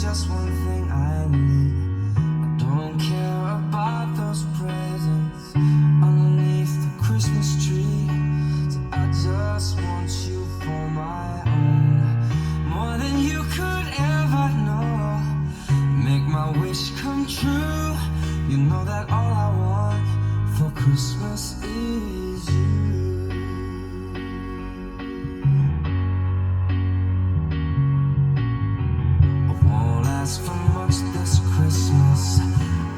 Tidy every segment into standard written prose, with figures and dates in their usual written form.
just one thing I need. I don't care about those presents underneath the Christmas tree. So I just want you for my own, more than you could ever know. Make my wish come true. You know that all I want for Christmas is you. Ask for much this Christmas.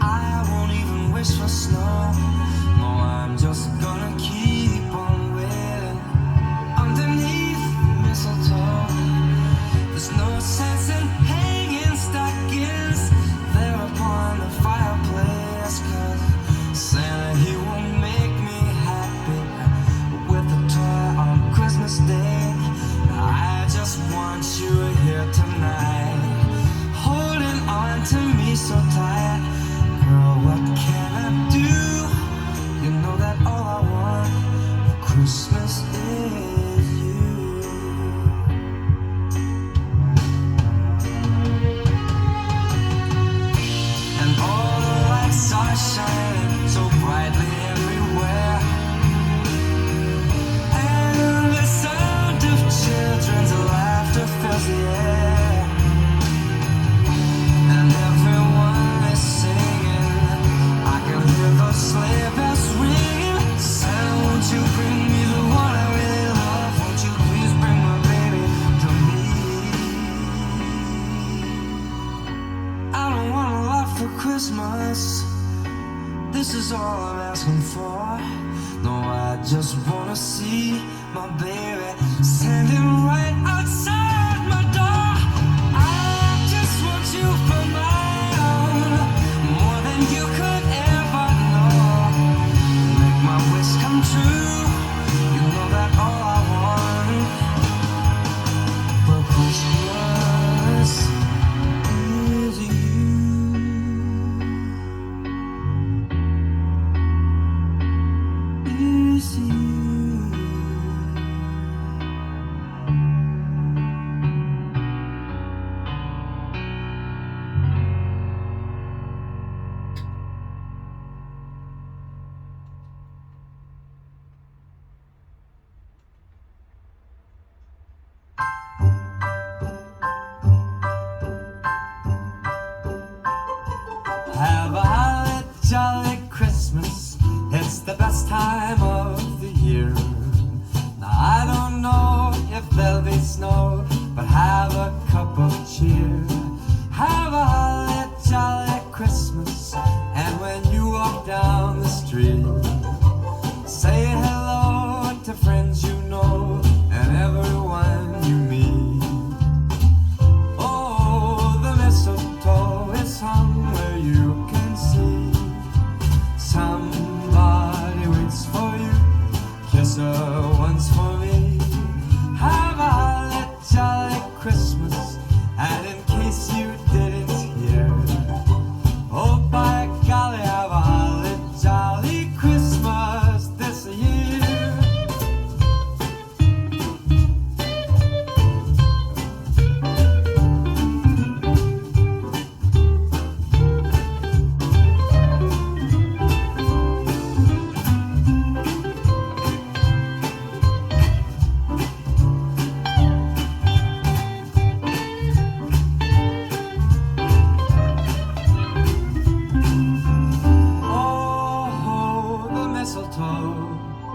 I won't even wish for snow. No, I'm just gonna keep on waiting underneath the mistletoe. There's no sense in hanging stockings there upon the fireplace, 'cause Santa, he won't make me happy with a toy on Christmas Day. I just want you here tonight, holding on to me so tight. Girl, what can I do? You know that all I want for Christmas is you. And all the lights are shining so brightly everywhere, and the sound of children's laughter fills the air. And everyone is singing, I can hear those sleigh bells ringing. Santa, won't you bring me the one I really love? Won't you please bring my baby to me? I don't want a lot for Christmas. This is all I'm asking for. No, I just wanna see my baby standing right outside my door. I just want you for my own, more than you could ever know. Make my wish come true. You know that all I want for Christmas is you. Is you. Have a holly jolly Christmas. It's the best time of the year. Now I don't know if there'll be snow, but have a cup of cheer. Have a holly jolly Christmas. And when you walk down the street, say hello to friends you know and everyone you meet. Oh, the mistletoe is somewhere you can see. Somebody waits for you. Kiss her once for me. Have a holly jolly Christmas. And in case you didn't hear, oh by golly, have a holly jolly Christmas this year.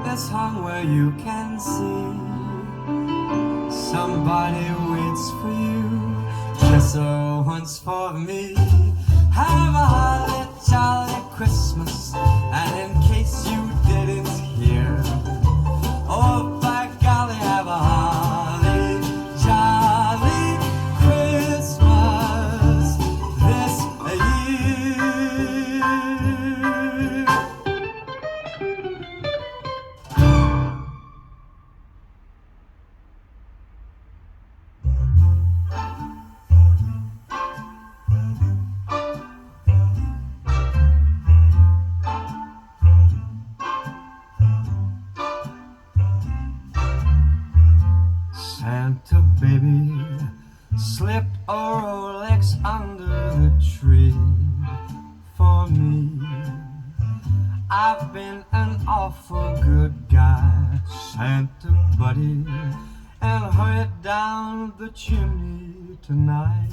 That's hung where you can see. Somebody waits for you. Kiss her once for me. Have a holly jolly Christmas. And in case you didn't hear, oh by golly, have a holly jolly Christmas this year. I've been an awful good guy, Santa buddy, and hurried down the chimney tonight.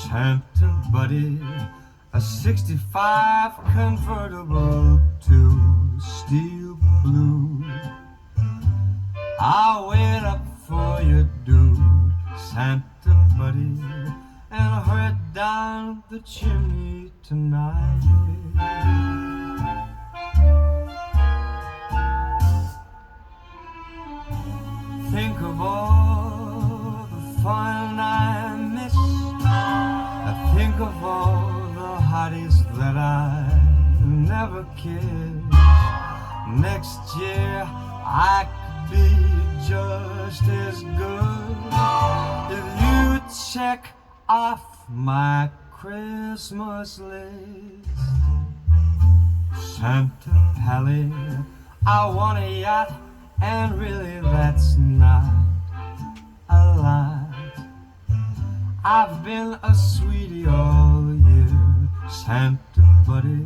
Santa buddy, a 65 convertible to steel blue. I'll wait up for you, dude, Santa buddy, and hurry down the chimney tonight. Think of all the fun I missed. I think of all the hotties that I never kissed. Next year I could be just as good if you check off my Christmas list. Santa Pally, I want a yacht, and really that's not a lot. I've been a sweetie all year, Santa buddy,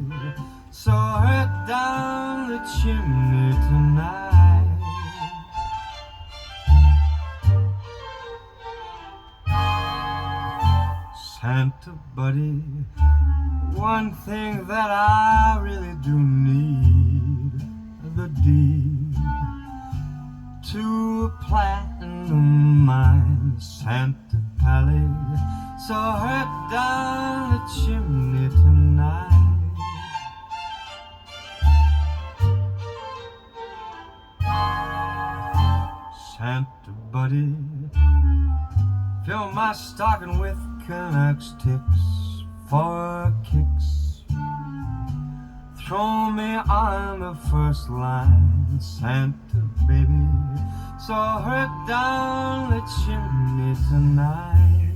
so hurry down the chimney tonight. Santa buddy, one thing that I really do need, the deed to a platinum mine, Santa Pally, so hurry down the chimney tonight. Santa buddy, fill my stocking with Canucks ticks for kicks. Throw me on the first line, Santa baby, so hurry down the chimney tonight.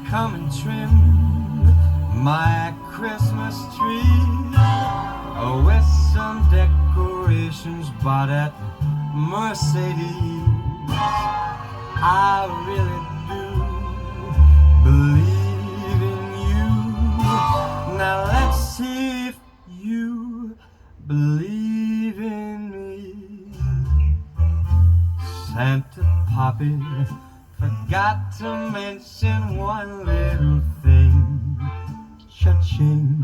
Come and trim my Christmas tree with some decorations bought at Mercedes. I really do believe in you. Now let's see if you believe in me. Santa Poppy forgot to mention one little thing. Cha-ching.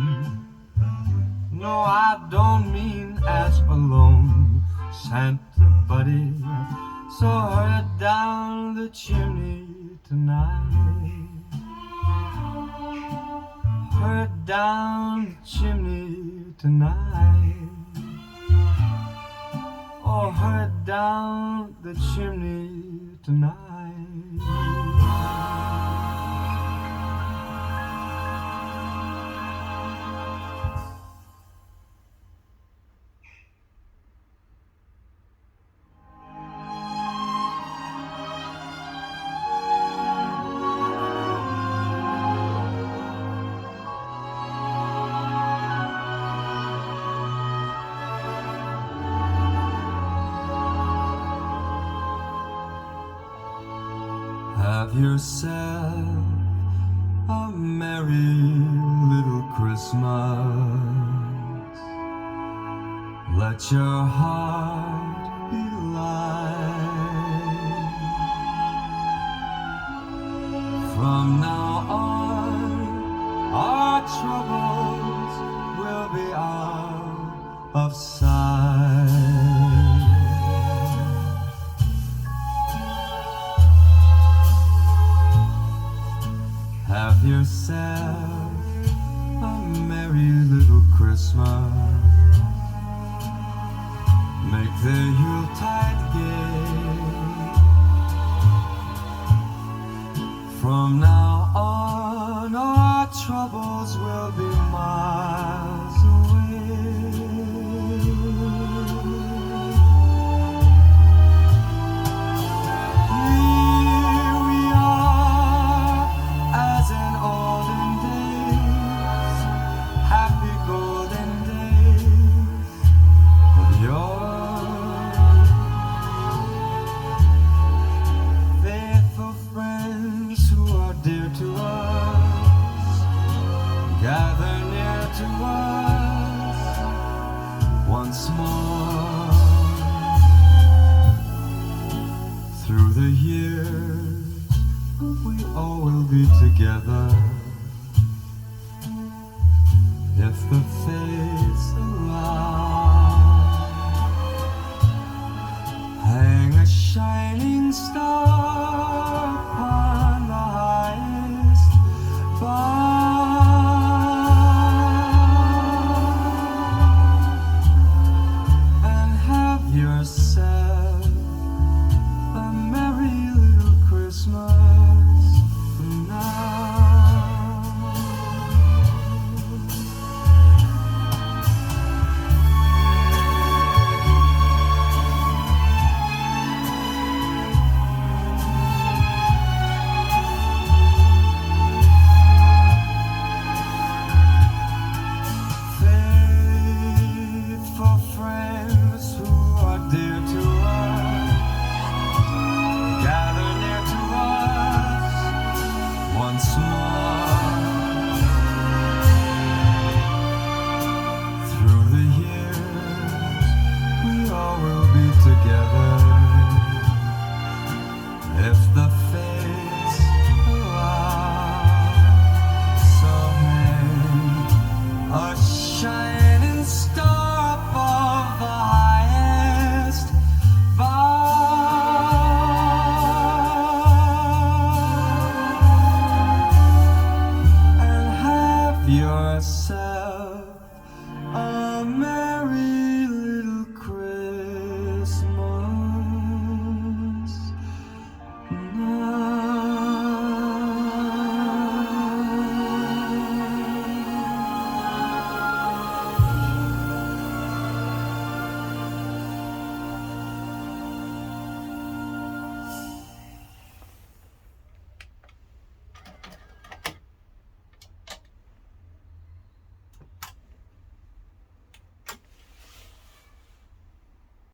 No, I don't mean as alone, Santa buddy, so hurry down the chimney tonight. Hurry down the chimney tonight. Oh, hurry down the chimney tonight. Have yourself a merry little Christmas. Let your heart be light. From now on, our troubles will be out of sight. Have yourself a merry little Christmas. Make the Yuletide gay. From now on, our troubles will be miles away. Here we are, as in olden days, happy golden days of yore. once more. Through the years, we all will be together if the fates allow. Hang a shining star upon the highest bough, and have yourself a merry little Christmas from now. Faithful friends who are dear to us, gather near to us once more. Through the years, we all will be together if the fates allow. So hang a shining star above the highest bough, and have yourself